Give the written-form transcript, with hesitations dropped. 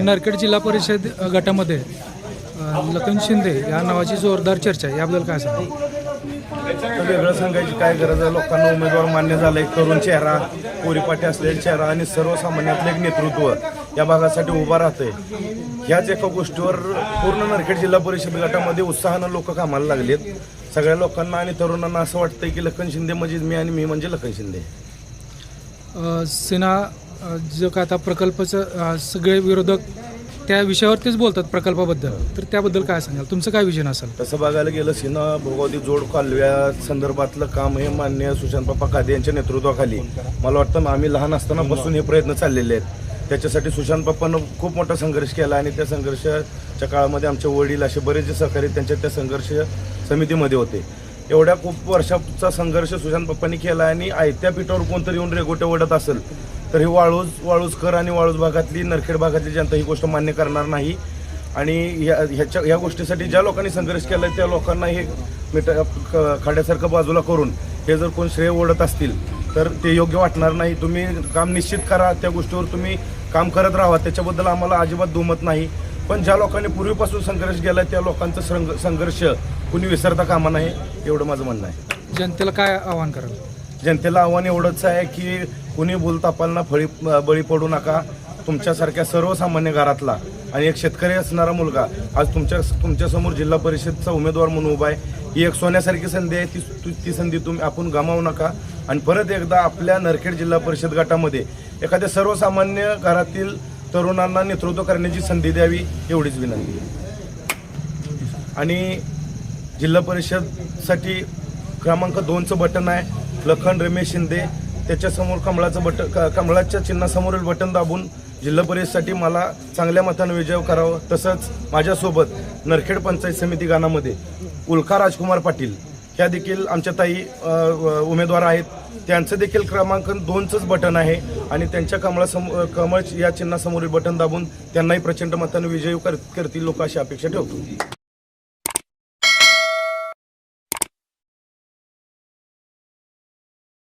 नरखेड जिल्हा परिषद गटामध्ये लखन शिंदे या नावाची जोरदार चर्चा आहे, याबद्दल काय सांगा? वेगळं सांगायची काय गरज आहे? लोकांना उमेदवार मान्य झालं, एक तरुण चेहरा, पोरीपाठी असलेला चेहरा आणि सर्वसामान्यातलं एक नेतृत्व या भागासाठी उभा राहतंय. ह्याच एका गोष्टीवर पूर्ण नरखेड जिल्हा परिषद गटामध्ये उत्साहानं लोक कामाला लागलेत. सगळ्या लोकांना आणि तरुणांना असं वाटतंय की लखन शिंदे म्हणजे मी आणि मी म्हणजे लखन शिंदे. सेना जो का आता प्रकल्पाचं सगळे विरोधक त्या विषयावरतीच बोलतात प्रकल्पाबद्दल, तर त्याबद्दल काय सांगाल? तुमचं काय विजन असेल? तसं बघायला गेलं सिन्हा भोगावती जोड कालव्या संदर्भातलं काम हे माननीय सुशांतप्पा कादे यांच्या नेतृत्वाखाली मला वाटतं आम्ही लहान असतानापासून हे प्रयत्न चाललेले आहेत. त्याच्यासाठी सुशांतप्पानं खूप मोठा संघर्ष केला आणि त्या संघर्षाच्या काळामध्ये आमचे वडील असे बरेचसे सहकारी त्यांच्या त्या संघर्ष समितीमध्ये होते. एवढ्या खूप वर्षाचा संघर्ष सुशांतप्पांनी केला आणि आयत्या पीठावर कोणतरी येऊन रेगोटे ओढत असेल तर ही वाळूजकर आणि वाळूज भागातली नरखेड भागातली जनता ही गोष्ट मान्य करणार नाही. आणि ह्या गोष्टीसाठी ज्या लोकांनी संघर्ष केला त्या लोकांना हे खाड्यासारखं बाजूला करून हे जर कोण श्रेय ओढत असतील तर ते योग्य वाटणार नाही. तुम्ही काम निश्चित करा, त्या गोष्टीवर तुम्ही काम करत राहा, त्याच्याबद्दल आम्हाला अजिबात दुमत नाही. पण ज्या लोकांनी पूर्वीपासून संघर्ष केला त्या लोकांचा संघर्ष कुणी विसरता कामा नये, एवढं माझं म्हणणं आहे. जनतेला काय आवाहन कराल? जनतेला आव्हान एवढंच आहे की कुणी भूलतापांना बळी पडू नका. तुमच्यासारख्या सर्वसामान्य घरातला आणि एक शेतकरी असणारा मुलगा आज तुमच्यासमोर जिल्हा परिषदचा उमेदवार म्हणून उभा आहे. ही एक सोन्यासारखी संधी आहे, ती संधी आपण गमावू नका. आणि परत एकदा आपल्या नरखेड जिल्हा परिषद गटामध्ये एखाद्या सर्वसामान्य घरातील तरुणांना नेतृत्व करण्याची संधी द्यावी, एवढीच विनंती आहे. आणि जिल्हा परिषदसाठी क्रमांक 2चं बटन आहे लखन रमेश शिंदे, त्याच्यासमोर कमळाच्या चिन्हासमोरील बटन दाबून जिल्हा परिषदसाठी मला चांगल्या मतानं विजय करावं. तसंच माझ्यासोबत नरखेड पंचायत समिती गणामध्ये उल्का राजकुमार पाटील ह्या देखील आमच्या ताई उमेदवार आहेत. त्यांचं देखील क्रमांक 2चंच बटन आहे आणि त्यांच्या कमळ या चिन्हासमोरील बटन दाबून त्यांनाही प्रचंड मतानं विजयी करतील लोक अशी अपेक्षा ठेवतो.